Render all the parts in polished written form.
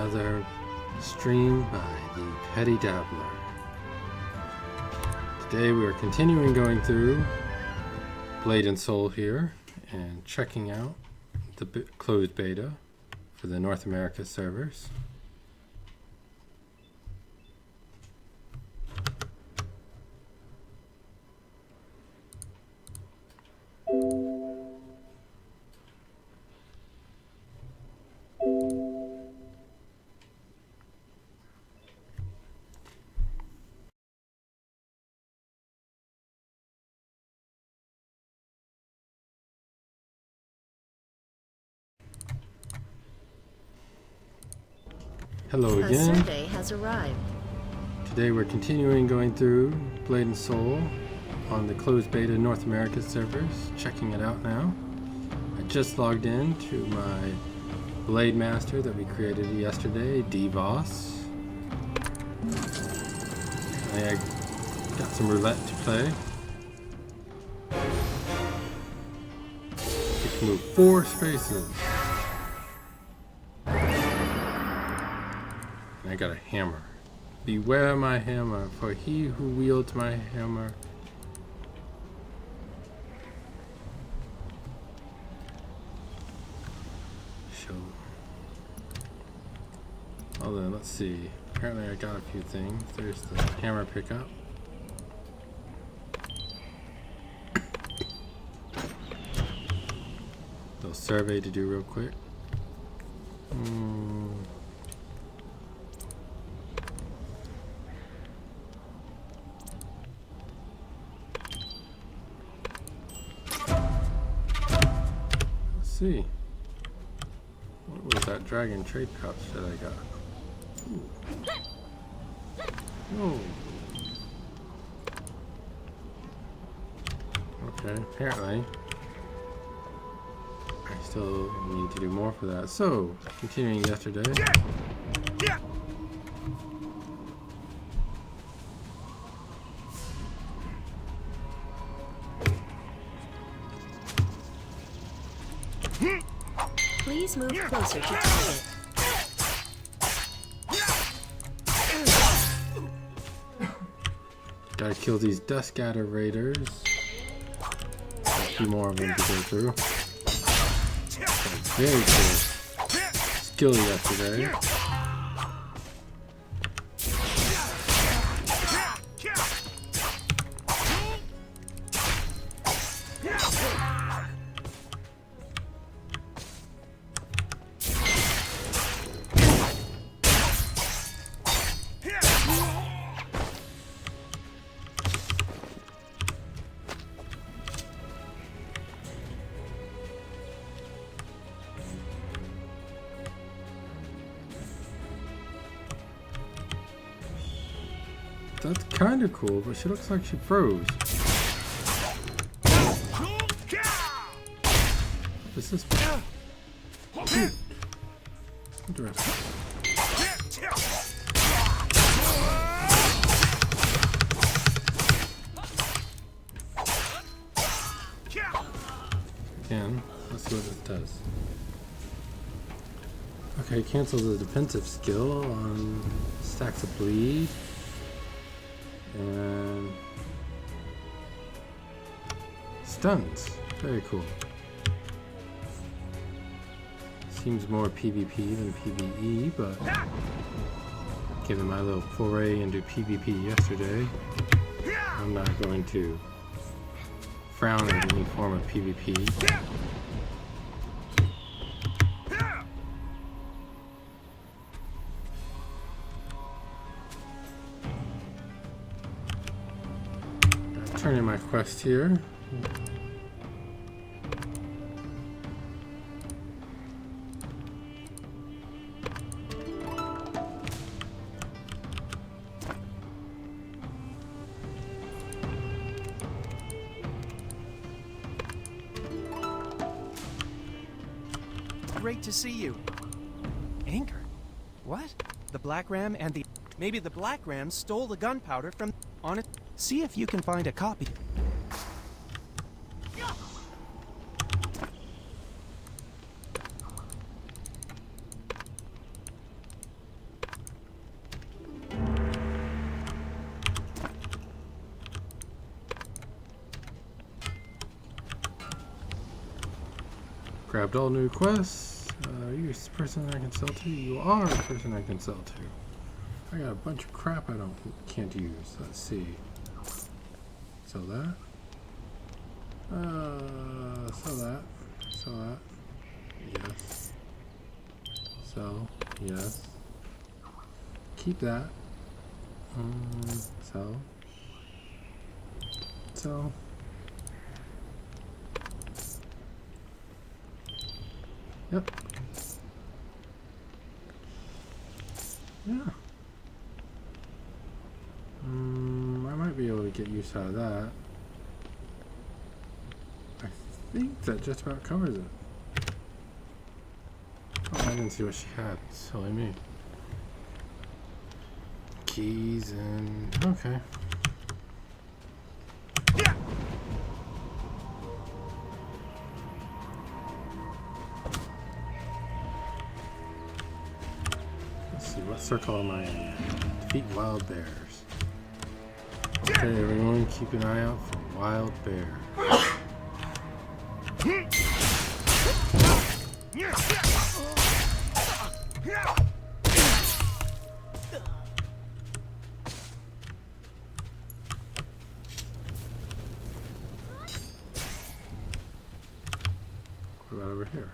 another stream by the Petty Dabbler. Today we are continuing going through Blade and Soul here and checking out the closed beta for the North America servers. Hello again. A survey has arrived. Today we're continuing going through Blade and Soul on the closed beta North America servers, checking it out now. I just logged in to my Blade Master that we created yesterday, DVOS. I got some roulette to play. You can move 4 spaces. And I got a hammer. Beware my hammer, for he who wields my hammer shall... Hold on, let's see. Apparently I got a few things. There's the hammer pickup. Little survey to do real quick. See, what was that dragon trade pouch that I got? Ooh. Oh. Okay, apparently I still need to do more for that. So, continuing yesterday. Please move closer to target. Gotta kill these Dusk Adder raiders. A few more of them to go through. Very cool skill yesterday. That's kind of cool, but she looks like she froze. What's this? Interesting. Again, let's see what it does. Okay, cancels the defensive skill on stacks of bleed. And stuns. Very cool. Seems more PvP than PvE, but given my little foray into PvP yesterday, I'm not going to frown at any form of PvP. Turn in my quest here. Great to see you. Anchor? What? The Black Ram and the... Maybe the Black Ram stole the gunpowder from... On it. See if you can find a copy. Grabbed all new quests. You're the person I can sell to. You are the person I can sell to. I got a bunch of crap I can't use. Let's see. Sell that. Sell that. Sell that. Yes. Sell. Yes. Keep that. Sell. Sell. Yep. Yeah. I might be able to get use out of that. I think that just about covers it. Oh, I didn't see what she had. Silly me. Keys and... okay. Let's see, what circle am I in? Defeat wild bears. Okay, everyone, keep an eye out for wild bears. What about over here?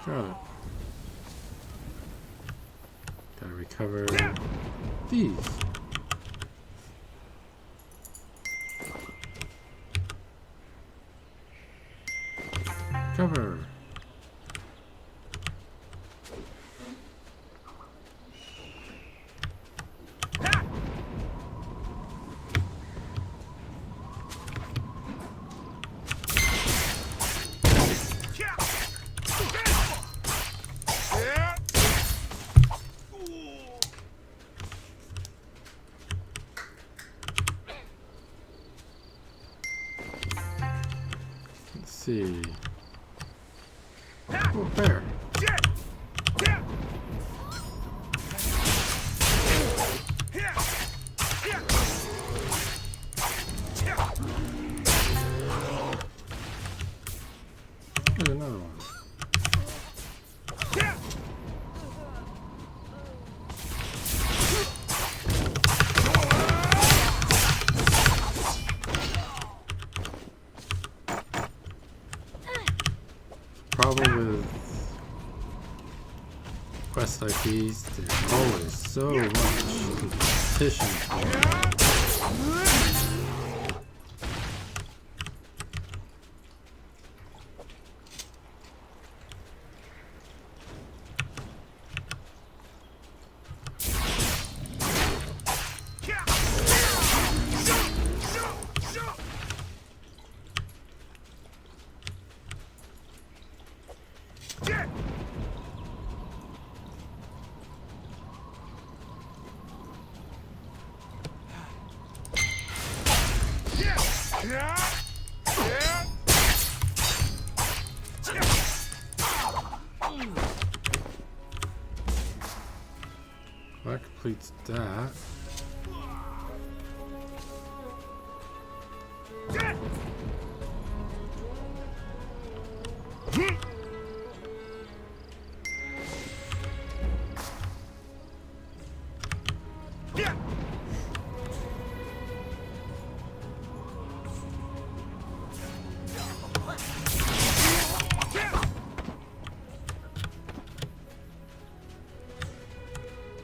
Got it. Gotta recover these. Cover. Let's see. Oh, bear. There's another one. Problem with quests like these, there's always so much competition for them. That completes that.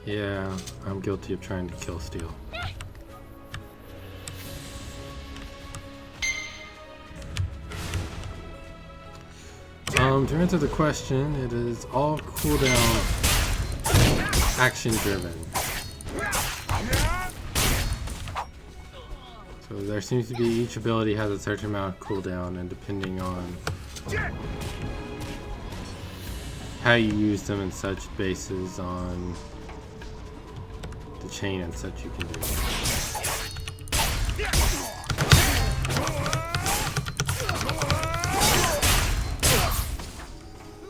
Yeah, I'm guilty of trying to kill Steel. To answer the question, it is all cooldown action driven. So there seems to be each ability has a certain amount of cooldown, and depending on how you use them and such bases on the chain and such you can do.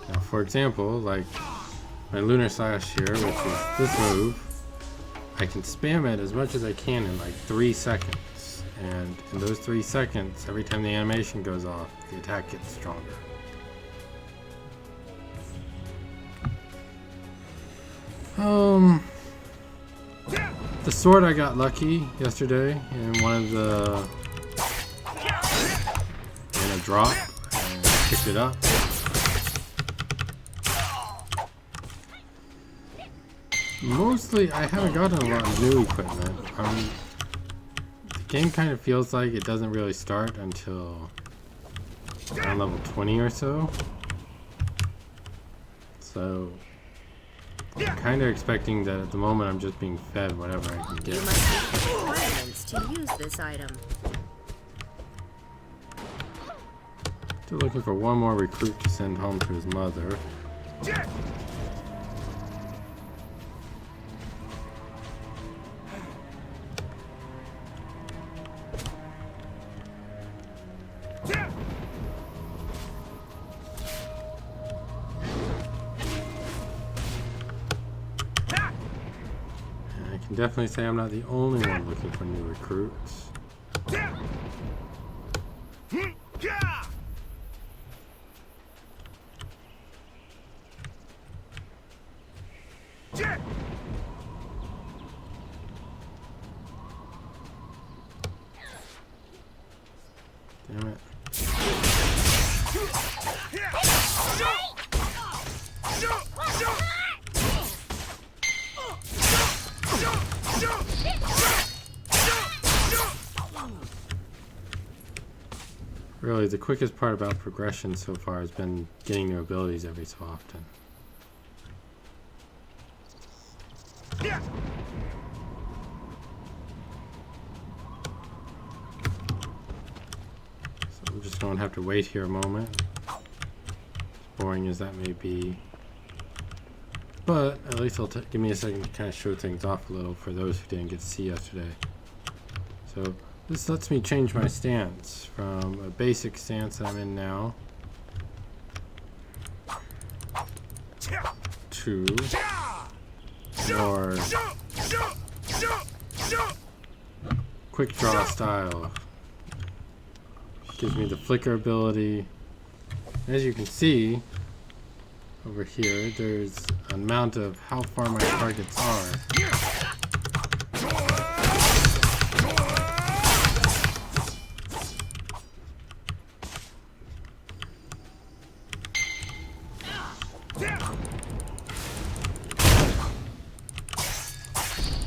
Now, for example, like my Lunar Slash here, which is this move, I can spam it as much as I can in like 3 seconds. And in those 3 seconds, every time the animation goes off, the attack gets stronger. The sword, I got lucky yesterday in one of the in a drop and picked it up. Mostly, I haven't gotten a lot of new equipment. The game kind of feels like it doesn't really start until around level 20 or so. So I'm kind of expecting that at the moment I'm just being fed whatever I can You get. must meet the requirements to use this item. Still looking for one more recruit to send home to his mother. I can definitely say I'm not the only one looking for new recruits. Damn it. Really, the quickest part about progression so far has been getting new abilities every so often. So I'm just going to have to wait here a moment. As boring as that may be. But at least it'll give me a second to kind of show things off a little for those who didn't get to see yesterday. So this lets me change my stance from a basic stance I'm in now to more quick draw style. Gives me the flicker ability. As you can see over here, there's an amount of how far my targets are.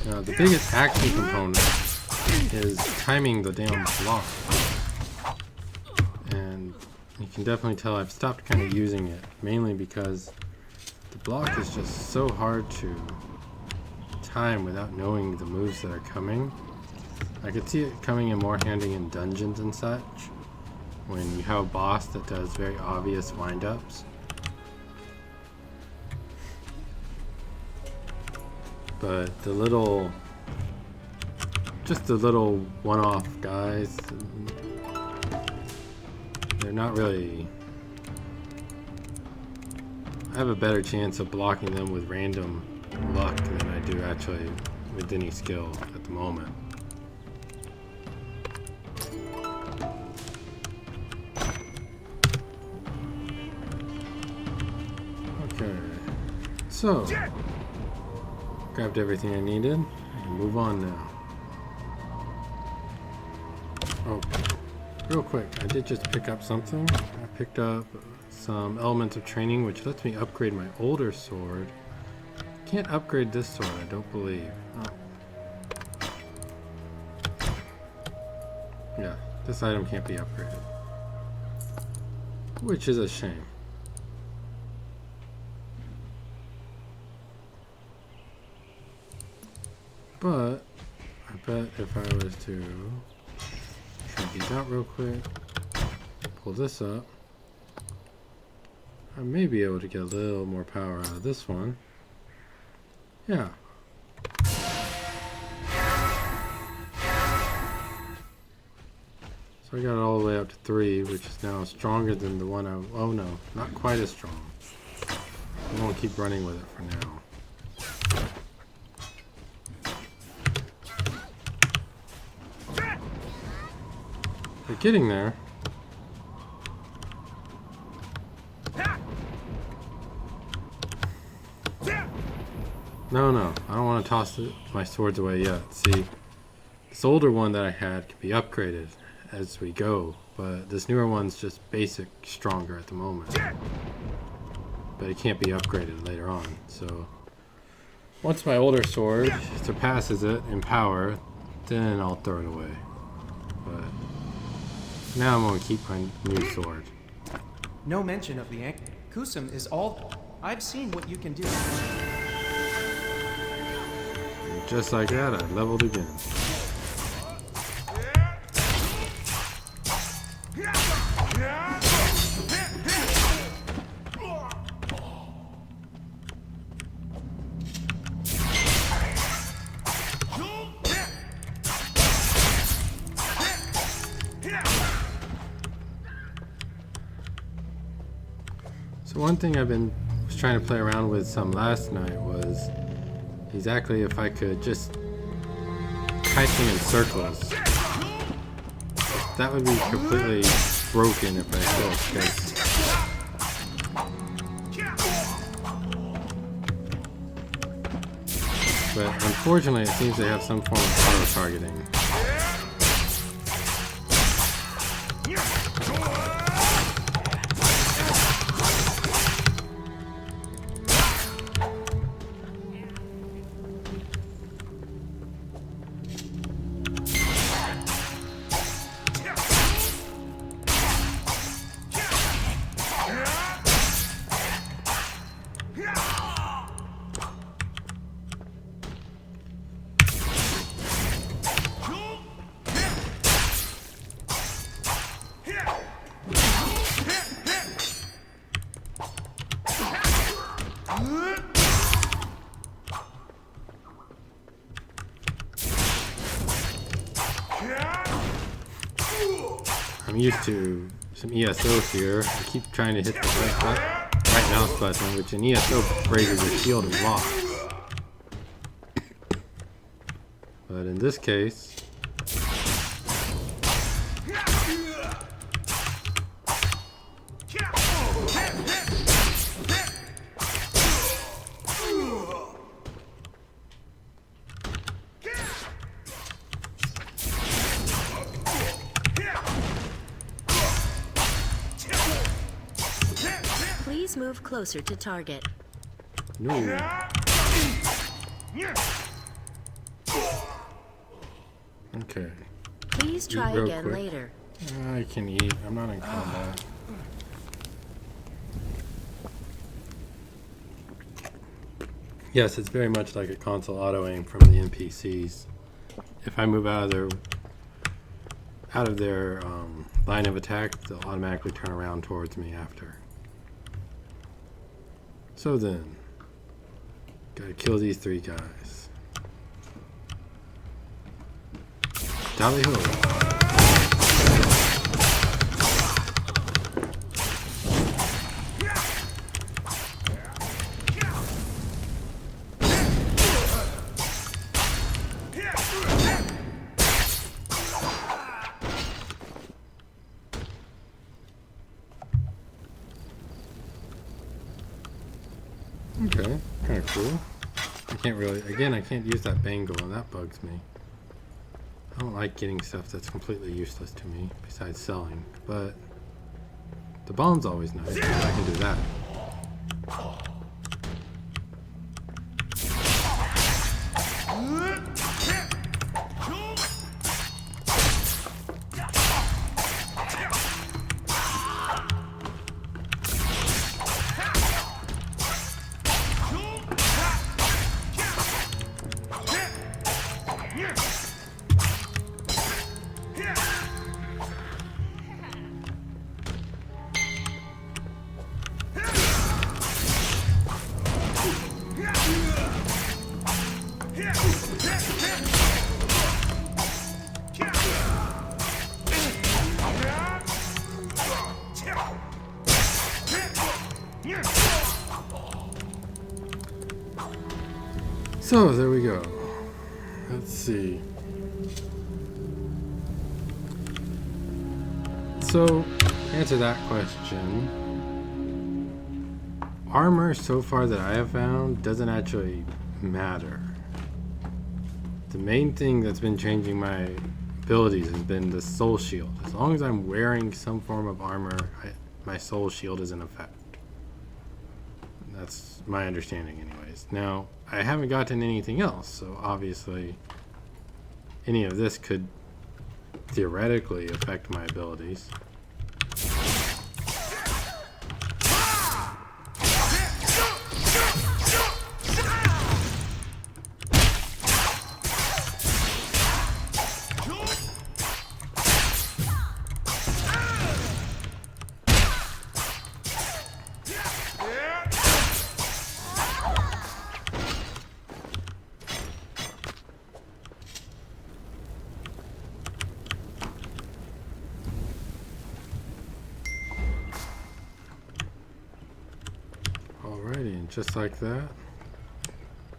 Now, the biggest action component is timing the damn block. And you can definitely tell I've stopped kind of using it, mainly because the block is just so hard to time without knowing the moves that are coming. I could see it coming in more handy in dungeons and such, when you have a boss that does very obvious wind-ups. But the little, just the little one-off guys, they're not really, I have a better chance of blocking them with random luck than I do actually with any skill at the moment. Okay, so grabbed everything I needed and move on now. Oh, real quick, I did just pick up something. I picked up some elements of training which lets me upgrade my older sword. Can't upgrade this sword, I don't believe. Oh. Yeah, this item can't be upgraded, which is a shame. But I bet if I was to try these out real quick, pull this up, I may be able to get a little more power out of this one. Yeah. So I got it all the way up to 3, which is now stronger than the one oh no, not quite as strong. I won't keep running with it for now. We're getting there. No, I don't want to toss my swords away yet. See, this older one that I had can be upgraded as we go, but this newer one's just basic stronger at the moment. But it can't be upgraded later on, so once my older sword surpasses it in power, then I'll throw it away. But now I'm going to keep my new sword. No mention of the Kusum is all. I've seen what you can do. And just like that, I leveled again. So one thing was trying to play around with some last night was exactly if I could just kite them in circles. That would be completely broken if I could, but unfortunately it seems they have some form of auto-targeting. I'm used to some ESO here. I keep trying to hit the right mouse button, which in ESO raises the shield and blocks. But in this case, Please move closer to target. no. Okay. Please try real again quick. later. I can eat. I'm not in combat. Yes, it's very much like a console auto aim from the NPCs. If I move out of their line of attack, they'll automatically turn around towards me after. So then, gotta kill these three guys. Tally ho! Okay, kind of cool. I can't use that bangle, and that bugs me. I don't like getting stuff that's completely useless to me, besides selling, but the bomb's always nice, if I can do that. So there we go. Let's see. So, to answer that question, armor so far that I have found doesn't actually matter. The main thing that's been changing my abilities has been the soul shield. As long as I'm wearing some form of armor, my soul shield is in effect. That's my understanding anyways. Now, I haven't gotten anything else, so obviously any of this could theoretically affect my abilities. Alrighty, and just like that,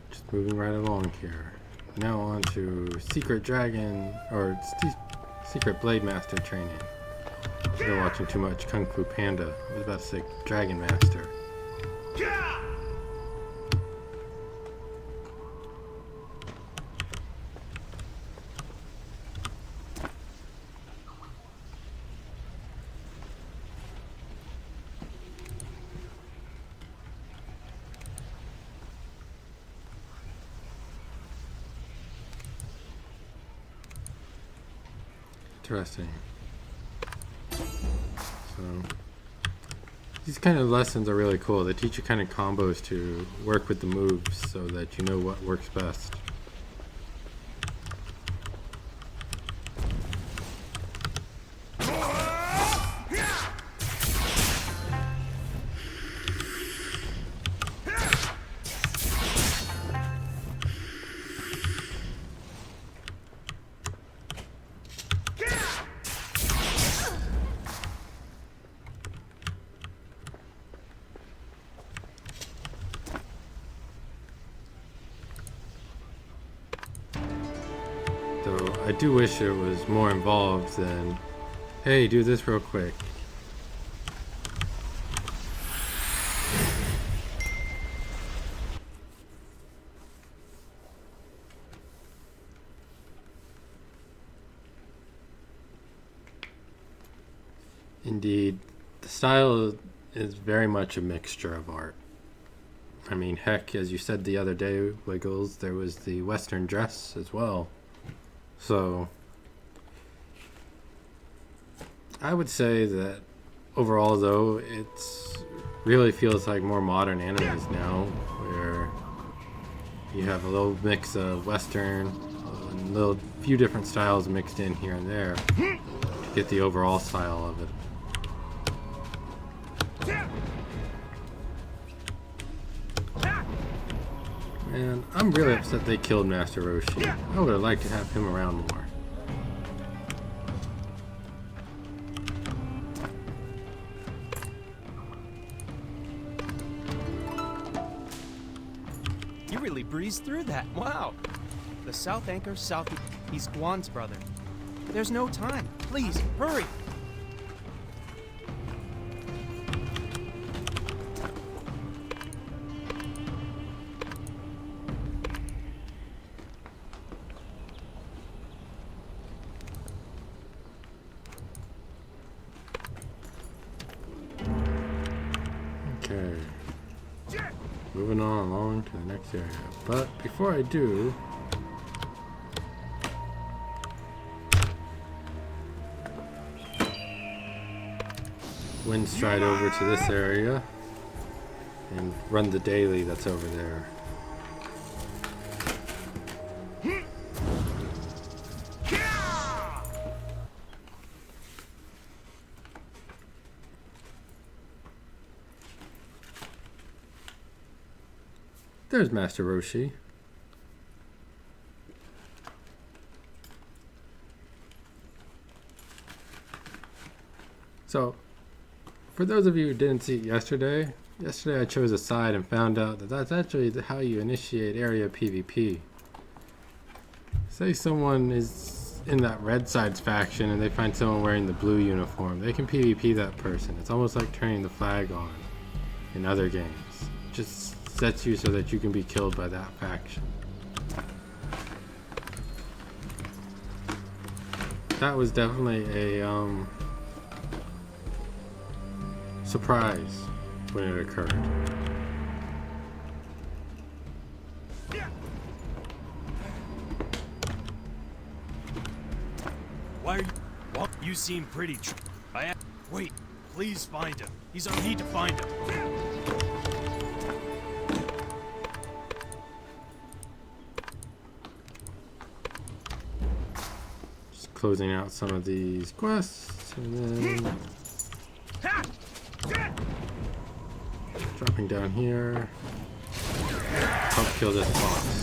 just moving right along here. Now on to Secret Dragon, or Secret Blade Master training. I've been watching too much Kung Fu Panda. I was about to say Dragon Master. Interesting. So these kind of lessons are really cool. They teach you kind of combos to work with the moves so that you know what works best. Though I do wish it was more involved than, hey, do this real quick. Indeed, the style is very much a mixture of art. I mean, heck, as you said the other day, Wiggles, there was the Western dress as well. So, I would say that overall, though, it's really feels like more modern animes now, where you have a little mix of Western, a little few different styles mixed in here and there to get the overall style of it. And I'm really upset they killed Master Roshi. I would have liked to have him around more. You really breezed through that. Wow. The South Anchor South. He's Guan's brother. There's no time. Please, hurry. Okay. Moving on along to the next area. But before I do, wind stride over to this area and run the daily that's over there. There's Master Roshi. So, for those of you who didn't see it yesterday I chose a side and found out that that's actually how you initiate area PvP. Say someone is in that Red Side's faction and they find someone wearing the blue uniform, they can PvP that person. It's almost like turning the flag on in other games. It just sets you so that you can be killed by that faction. That was definitely a surprise when it occurred. Why are you? Well, you seem pretty. Wait, please find him. I need to find him. Just closing out some of these quests, and then dropping down here. Help kill this boss.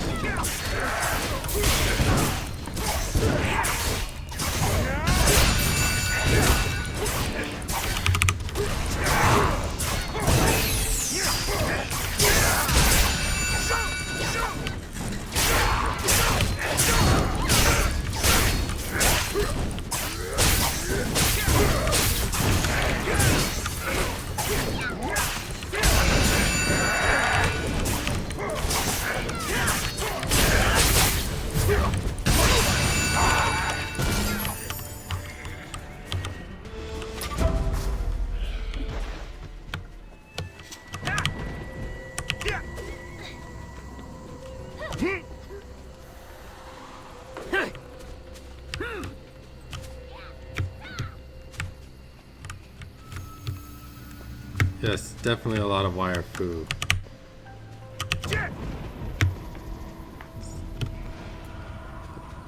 Yes, definitely a lot of wire fu.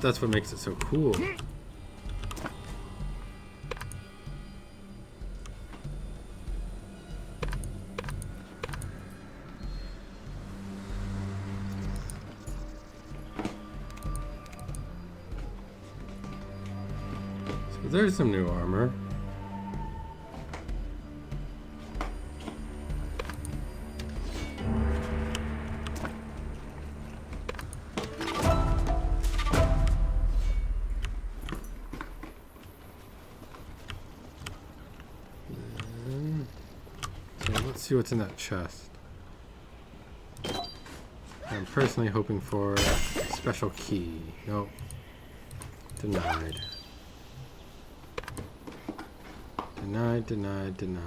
That's what makes it so cool. So there's some new armor. See what's in that chest. I'm personally hoping for a special key. Nope. Denied. Denied, denied, denied.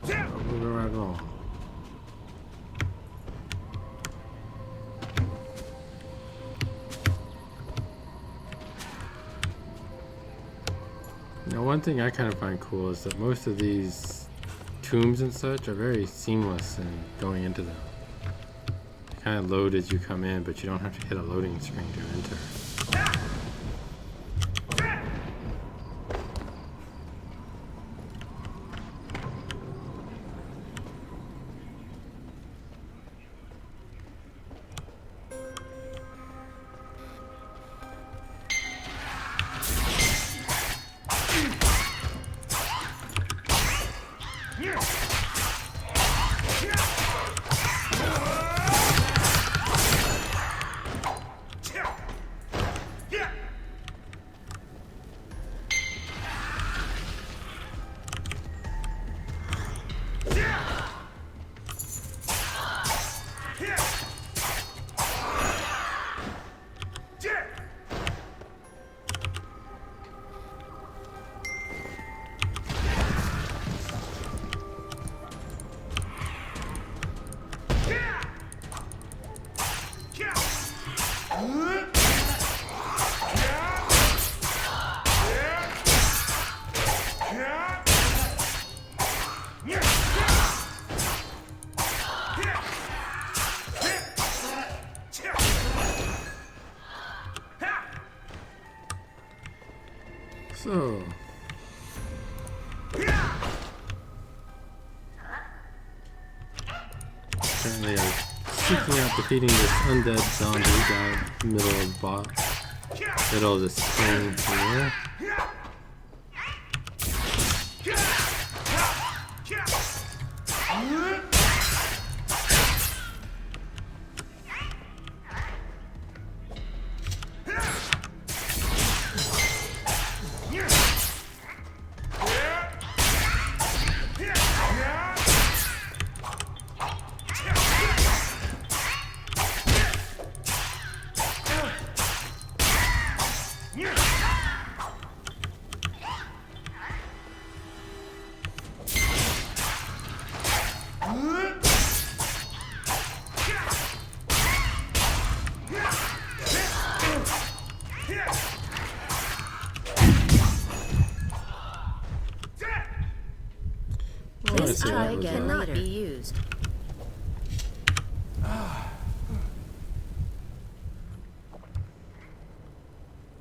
Moving right along. Now, one thing I kind of find cool is that most of these tombs and such are very seamless in going into them. They kind of load as you come in, but you don't have to hit a loading screen to enter. So, apparently I'm seeking out defeating this undead zombie guy in the middle of the spring here. Please say try that was again. a- Cannot be used.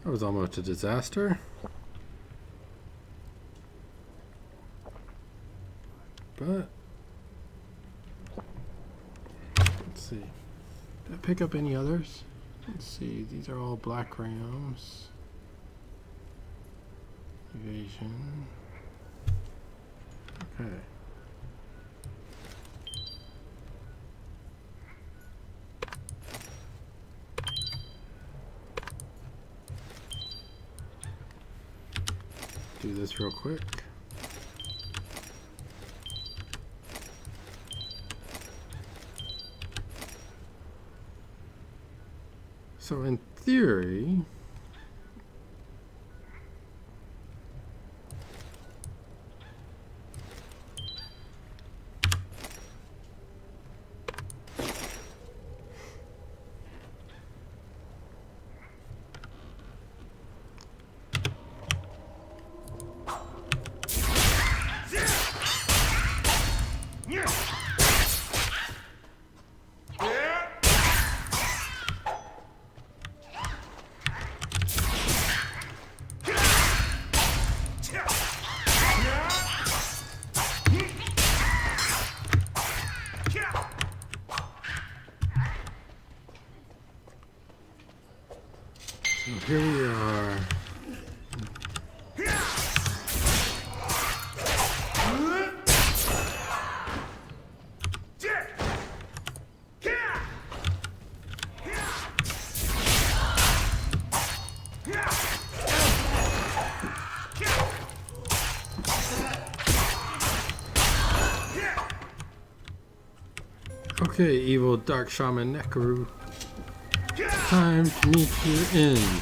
That was almost a disaster. But let's see. Did I pick up any others? Let's see. These are all black rams. Evasion. Okay. Do this real quick. So in theory, so here we are. Okay, evil dark shaman Nekaru. Time to meet your end.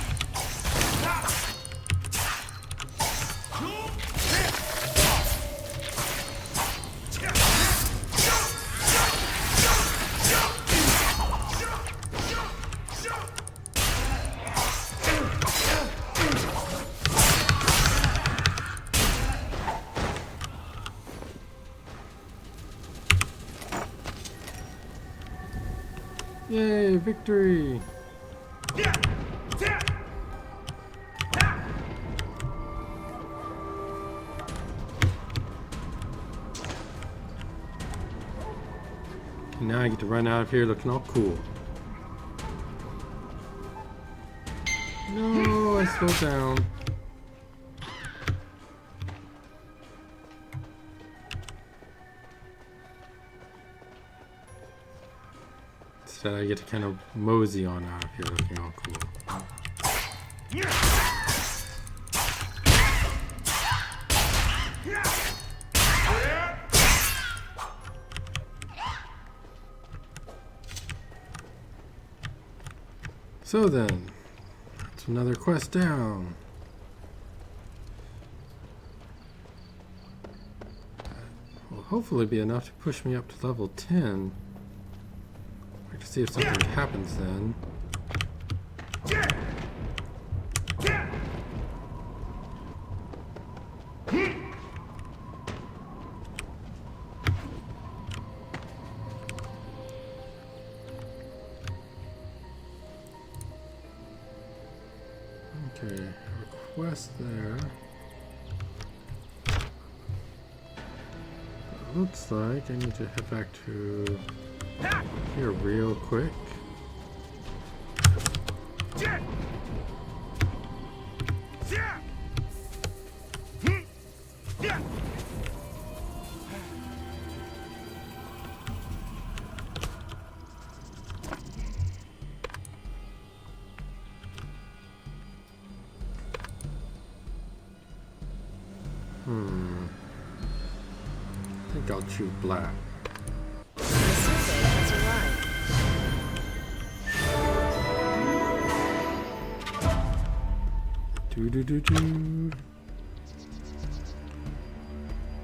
Yay, victory! And now I get to run out of here looking all cool. No, I slowed down. Instead I get to kind of mosey on out of here looking all cool. So then, that's another quest down. Will hopefully be enough to push me up to level 10. I can see if something happens then. Okay, request there. Looks like I need to head back to here real quick. I think I'll choose black. The survey has arrived.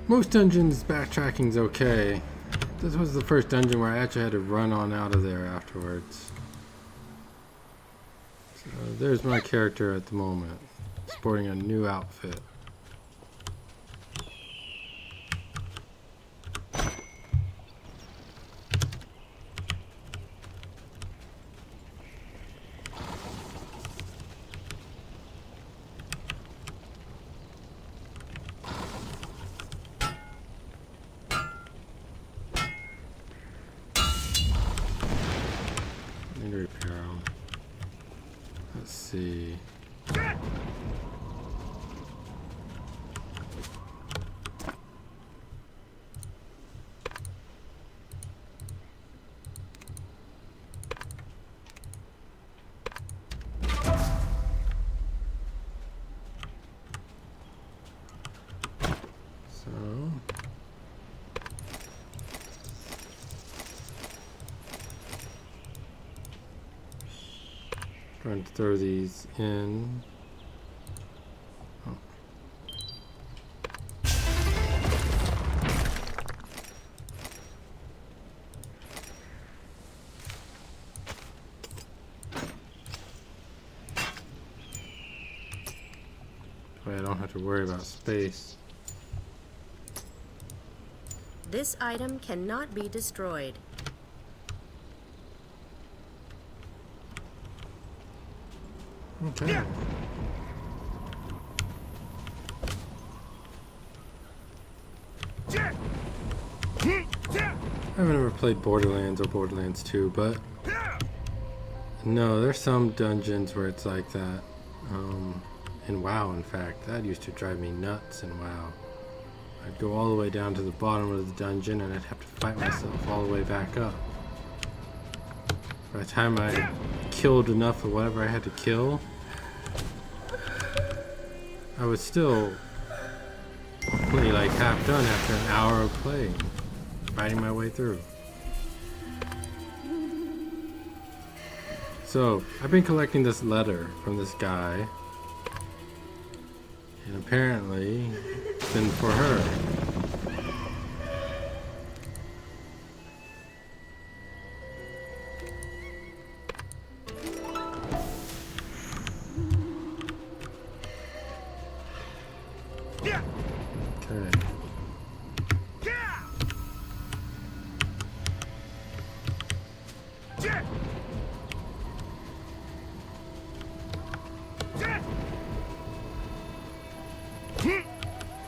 Most dungeons backtracking's okay. This was the first dungeon where I actually had to run on out of there afterwards. So there's my character at the moment, sporting a new outfit. Let's see. Trying to throw these in. Oh. That way I don't have to worry about space. This item cannot be destroyed. Okay. I haven't ever played Borderlands or Borderlands 2, but no, there's some dungeons where it's like that. In WoW, in fact, that used to drive me nuts in WoW. I'd go all the way down to the bottom of the dungeon and I'd have to fight myself all the way back up. By the time I killed enough of whatever I had to kill, I was still only like half done after an hour of playing, fighting my way through. So, I've been collecting this letter from this guy, and apparently it's been for her.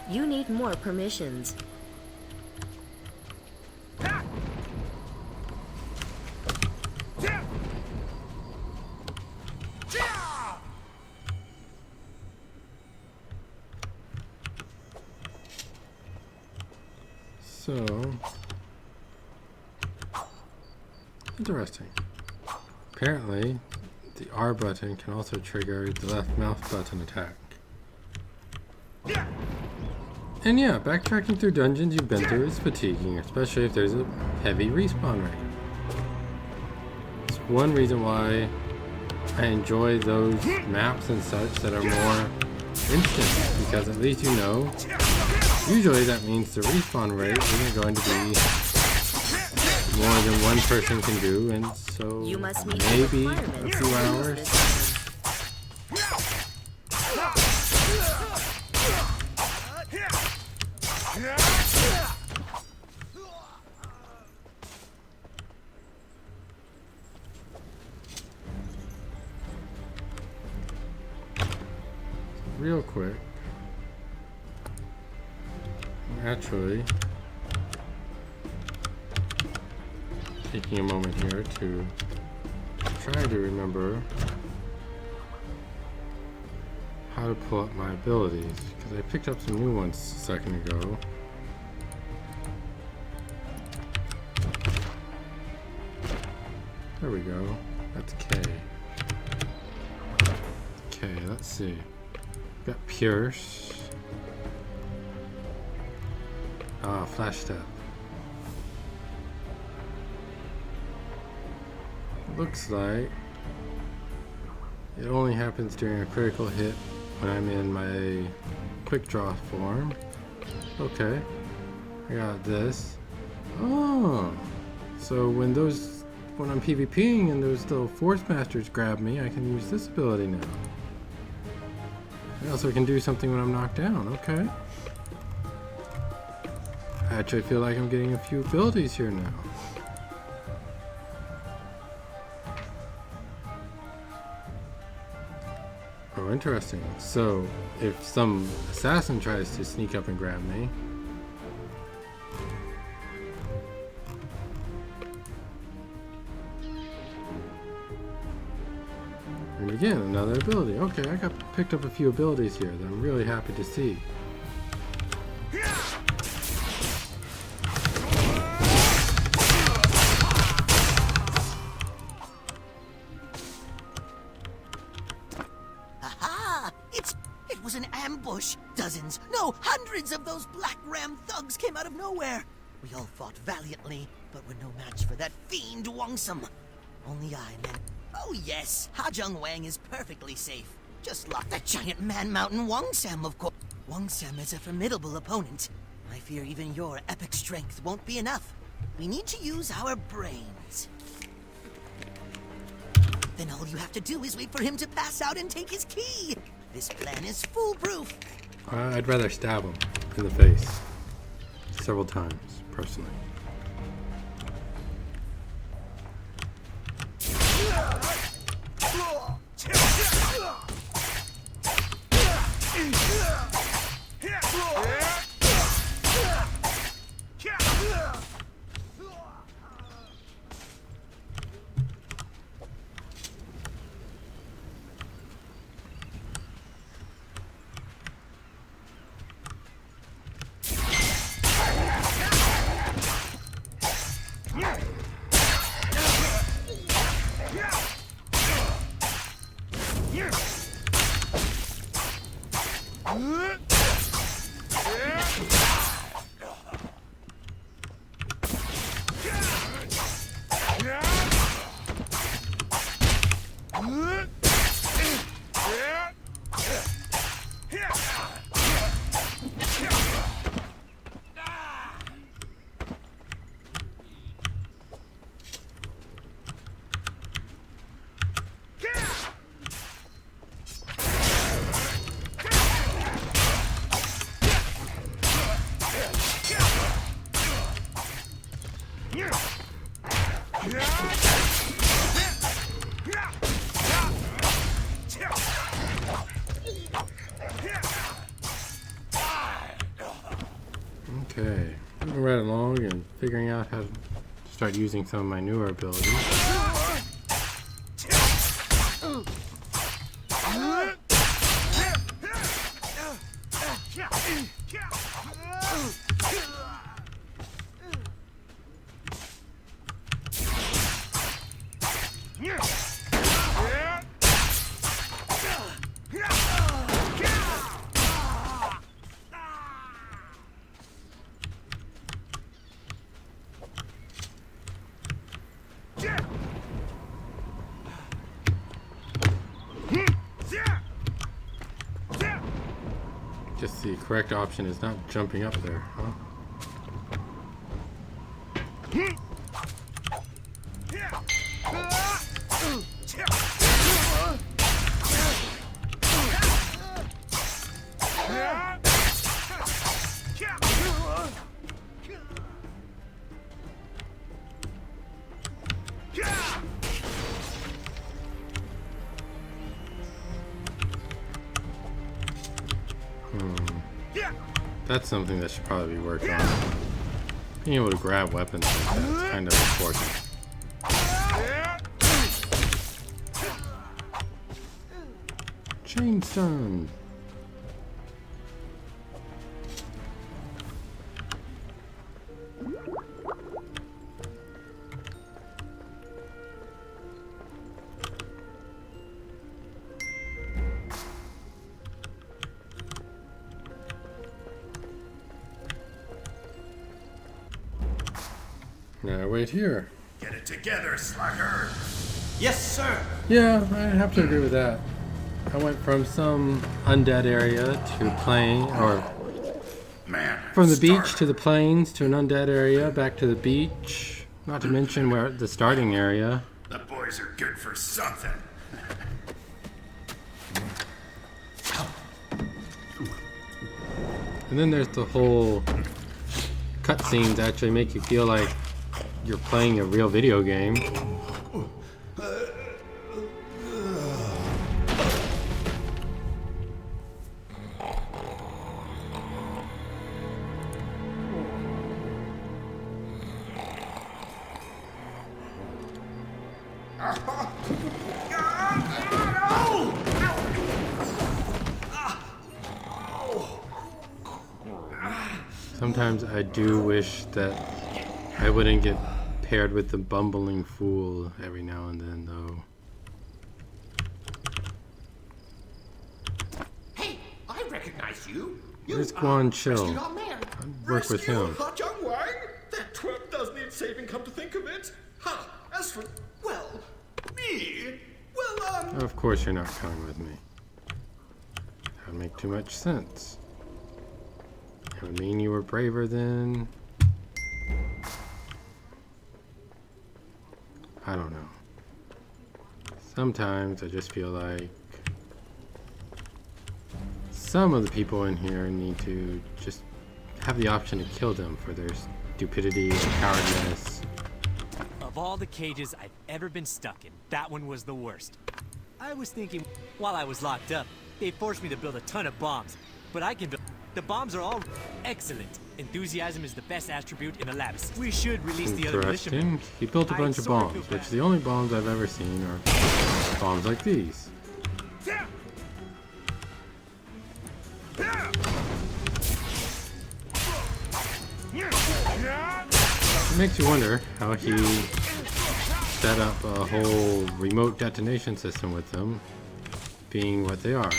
You need more permissions. So, interesting. Apparently, the R button can also trigger the left mouse button attack. And yeah, backtracking through dungeons you've been through is fatiguing, especially if there's a heavy respawn rate. It's one reason why I enjoy those maps and such that are more instant, because at least you know, usually that means the respawn rate isn't going to be more than one person can do, and so You must meet maybe the a requirements few to use hours. this. Real quick, actually taking a moment here to try to remember how to pull up my abilities, because I picked up some new ones a second ago. There we go. That's K. Okay, let's see. Got Pierce. Flash Step. Looks like it only happens during a critical hit when I'm in my quick draw form. Okay. I got this. Oh. So when I'm PvPing and those little Force Masters grab me, I can use this ability now. I also can do something when I'm knocked down. Okay. I actually feel like I'm getting a few abilities here now. Oh, interesting. So, if some assassin tries to sneak up and grab me, And again, another ability. Okay, I picked up a few abilities here that I'm really happy to see. Aha! It was an ambush. Dozens, no, hundreds of those Black Ram thugs came out of nowhere. We all fought valiantly, but were no match for that fiend Wongsum. Only I meant... Oh yes, Hajung Wang is perfectly safe. Just lock that giant man-mountain Wongsam, of course. Wongsam is a formidable opponent. I fear even your epic strength won't be enough. We need to use our brains. Then all you have to do is wait for him to pass out and take his key. This plan is foolproof. I'd rather stab him in the face. Several times, personally. Okay, moving right along and figuring out how to start using some of my newer abilities. Guess the correct option is not jumping up there, huh? That's something that should probably be worked on. Being able to grab weapons like that is kind of important. Chainstone! Now wait here. Get it together, slacker. Yes, sir. Yeah, I have to agree with that. I went from some undead area to plain, or Man, from the beach to the plains to an undead area, back to the beach. Not to mention where the starting area. the boys are good for something. And then there's the whole cutscenes actually make you feel like you're playing a real video game. Sometimes I do wish that I wouldn't get paired with the bumbling fool every now and then, though. Hey, I recognize you. Where's Guan Chill? Rescue our man. I'd work with him. Ha Chang Wang? That twerp does need saving, come to think of it. Ha! As for, well, me? Well, Of course you're not coming with me. That would make too much sense. It would mean you were braver than... I don't know. Sometimes I just feel like some of the people in here need to just have the option to kill them for their stupidity and cowardness. Of all the cages I've ever been stuck in, that one was the worst. I was thinking, while I was locked up, they forced me to build a ton of bombs. But I can build... The bombs are all excellent. Enthusiasm is the best attribute in the labs. We should release the other militiamen. Interesting. He built a bunch of bombs, which the only bombs I've ever seen are bombs like these. It makes you wonder how he set up a whole remote detonation system with them, being what they are.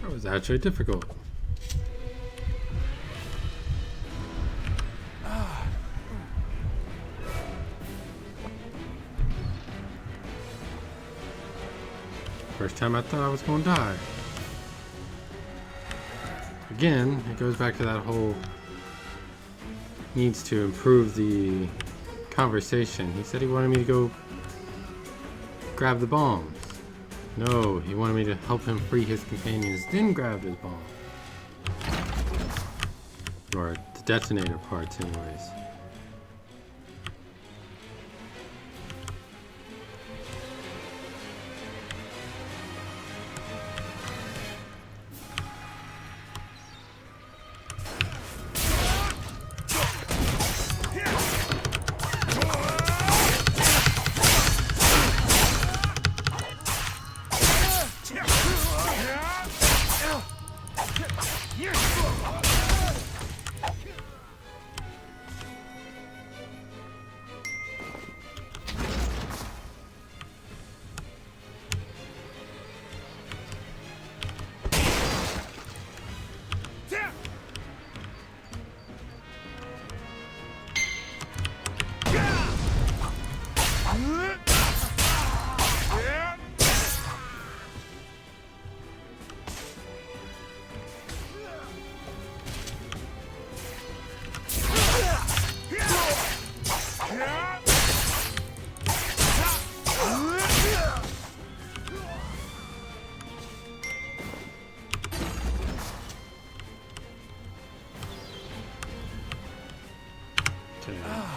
That was actually difficult. First time I thought I was going to die. Again, it goes back to that whole needs to improve the conversation. He said he wanted me to go grab the bombs. No, he wanted me to help him free his companions, then grab his bomb. Or the detonator parts anyways.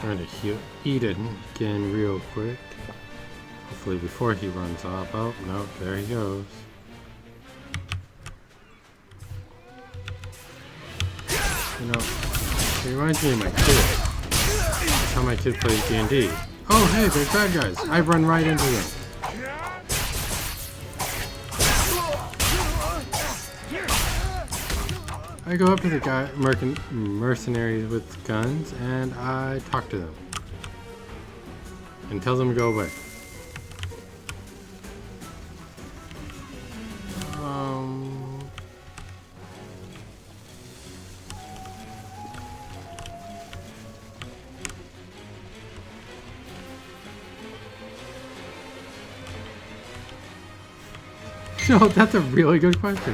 Trying to eat it again real quick. Hopefully before he runs off. Oh, no, there he goes. You know, it reminds me of my kid. That's how my kid plays D&D. Oh, hey, there's bad guys. I run right into them. I go up to the mercenaries with guns and I talk to them and tell them to go away. No, that's a really good question.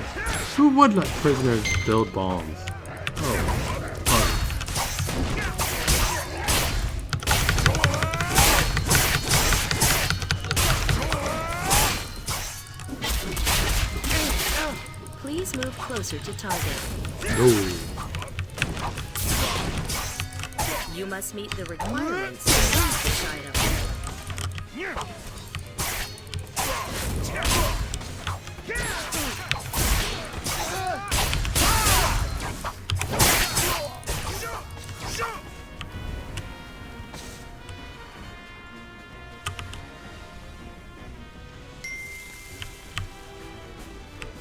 Who would let prisoners build bombs? Please move closer to target. No. You must meet the requirements to use this item.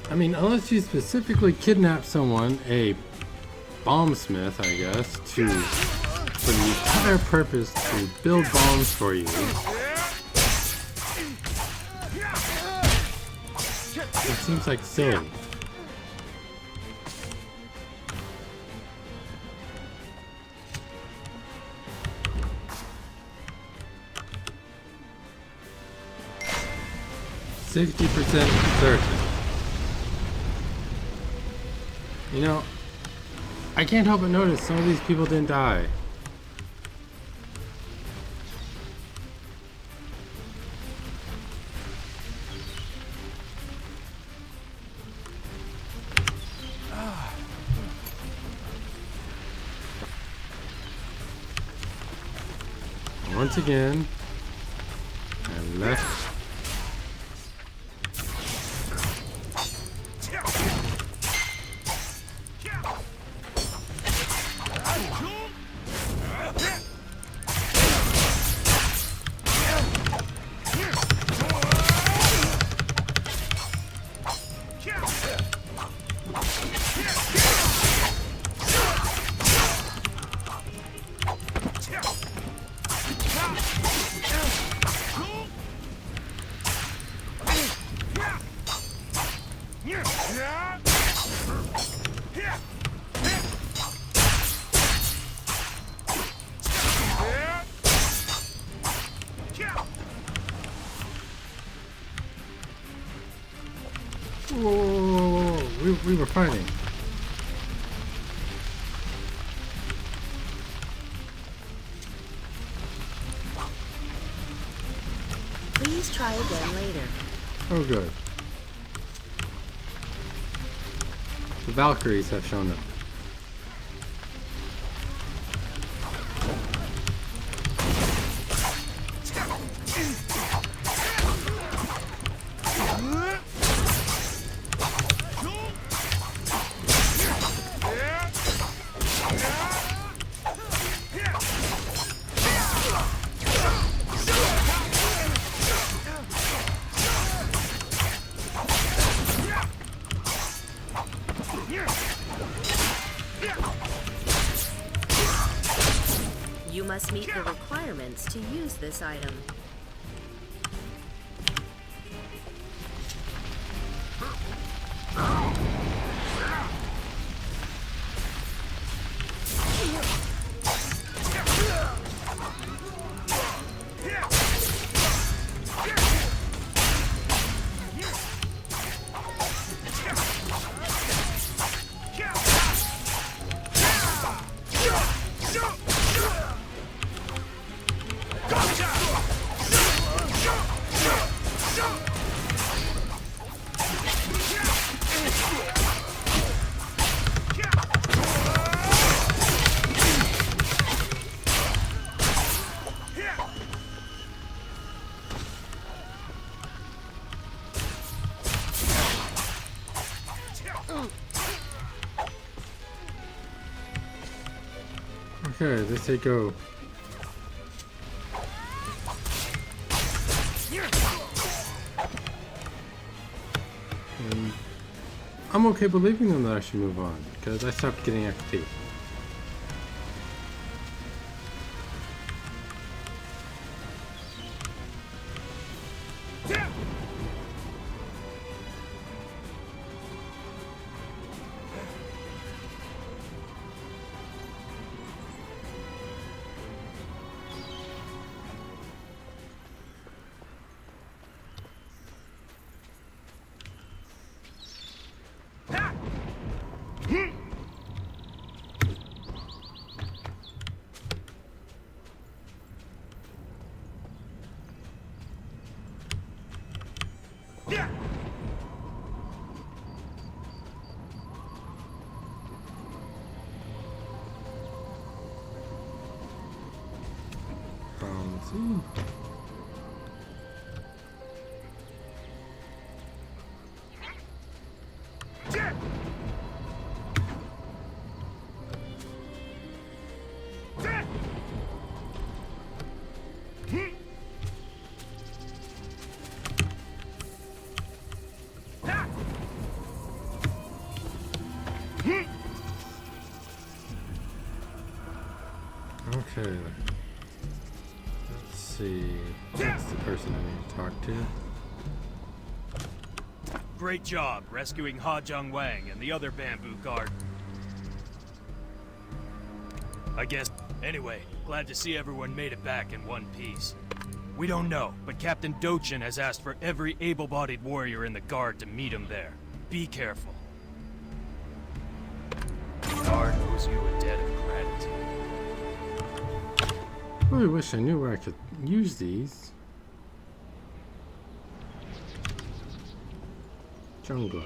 I mean, unless you specifically kidnap someone, a bombsmith, I guess, for the entire purpose to build bombs for you. It seems like silly. %60 certain. You know, I can't help but notice some of these people didn't die. Once again, I left. Whoa. We were fighting. Please try again later. Oh, good. The Valkyries have shown up. You must meet the requirements to use this item. Okay, let's say go. I'm okay believing them that I should move on, because I stopped getting XP. Let's see. Okay. Let's see. That's the person I need to talk to. Great job rescuing Ha Jung Wang and the other bamboo guard. I guess. Anyway, glad to see everyone made it back in one piece. We don't know, but Captain Dochin has asked for every able-bodied warrior in the guard to meet him there. Be careful. The guard owes you a debt of gratitude. I really wish I knew where I could use these. Jungler.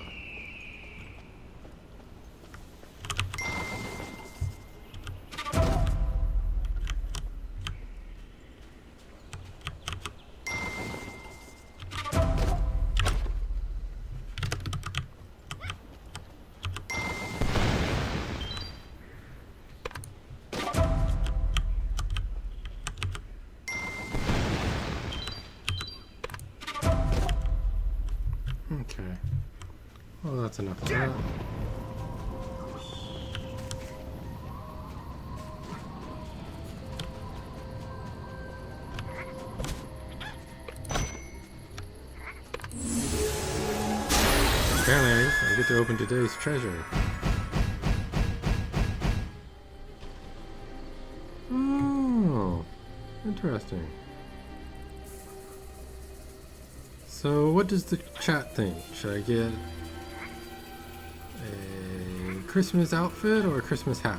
Okay. Well, that's enough of that. Apparently, I get to open today's treasure. Oh, interesting. So, what does the chat think? Should I get a Christmas outfit or a Christmas hat?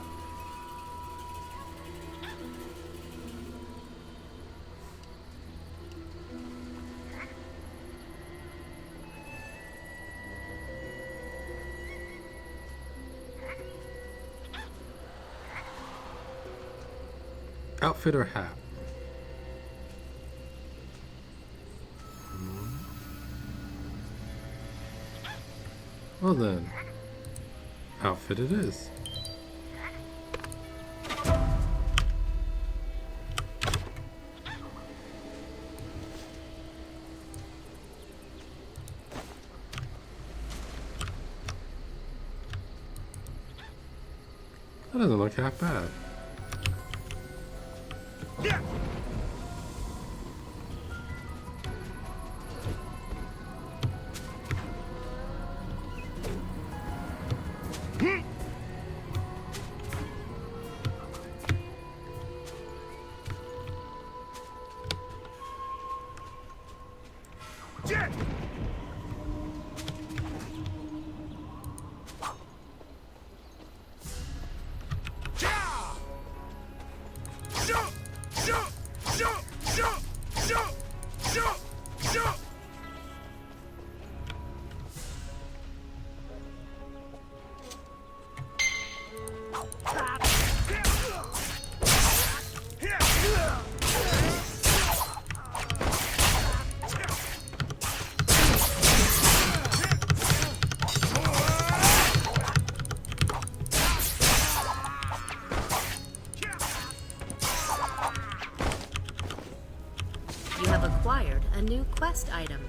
Outfit or hat? Well then, outfit it is. That doesn't look half bad. You have acquired a new quest item.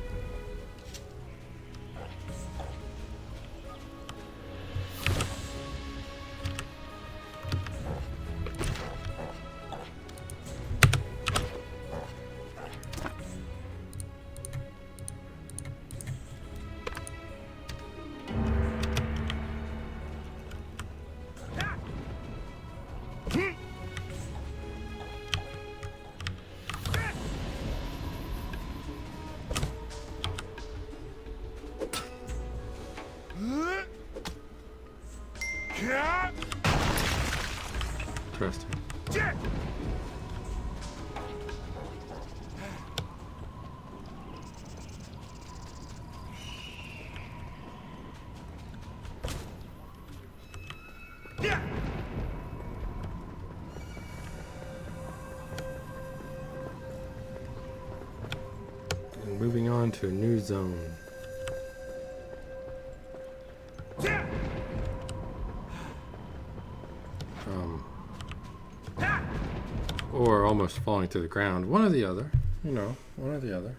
Interesting. And moving on to a new zone. Or almost falling to the ground. One or the other. You know, one or the other.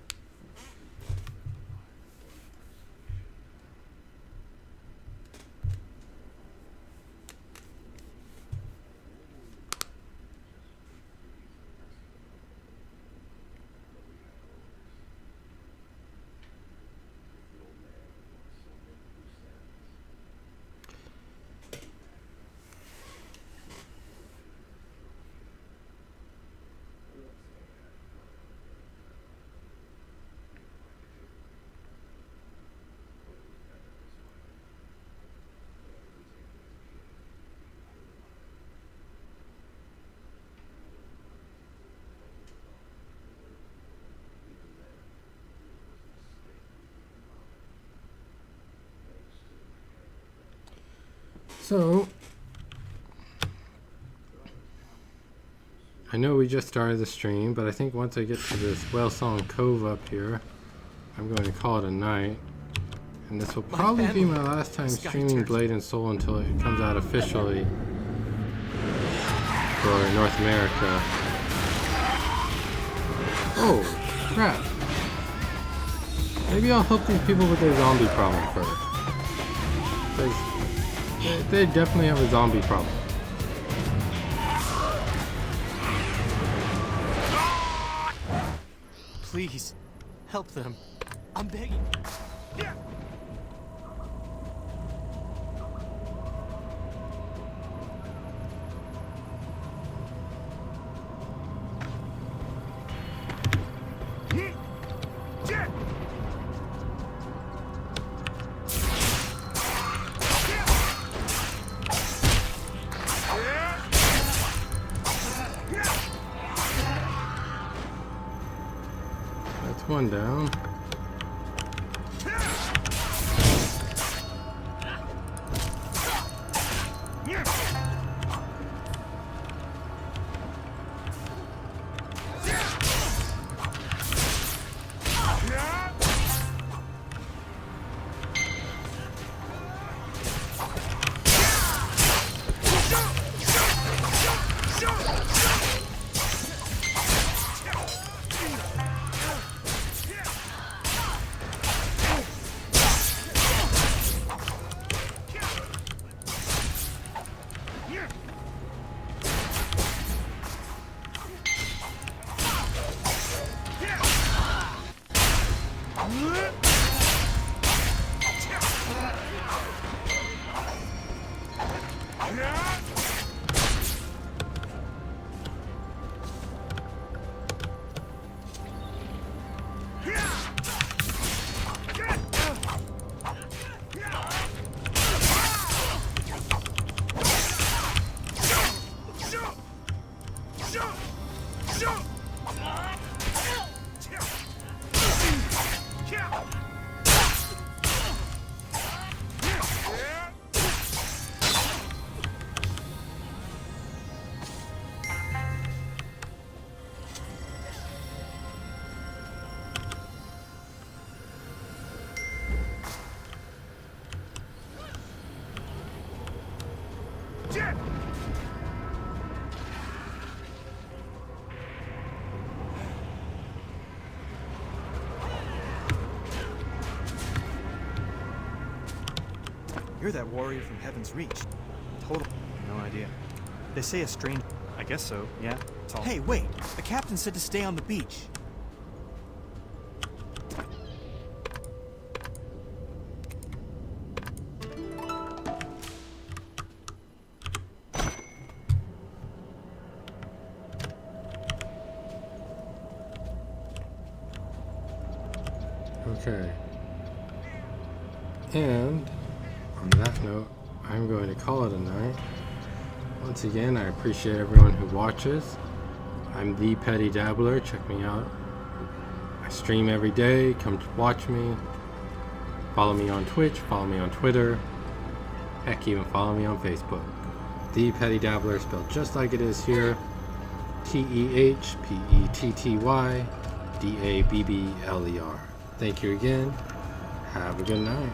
So, I know we just started the stream, but I think once I get to this Whale Song Cove up here, I'm going to call it a night. And this will probably be my last time streaming Blade and Soul until it comes out officially for North America. Oh, crap. Maybe I'll help these people with their zombie problem first. Because they definitely have a zombie problem. Please, help them. I'm begging. That's one down. You're that warrior from Heaven's Reach. Total. No idea. They say a strange. I guess so, yeah. It's all. Hey, wait! The captain said to stay on the beach. Okay. And on that note, I'm going to call it a night. Once again, I appreciate everyone who watches. I'm the Petty Dabbler. Check me out. I stream every day. Come to watch me. Follow me on Twitch. Follow me on Twitter. Heck, even follow me on Facebook. The Petty Dabbler, spelled just like it is here. TEHPETTYDABBLER. Thank you again. Have a good night.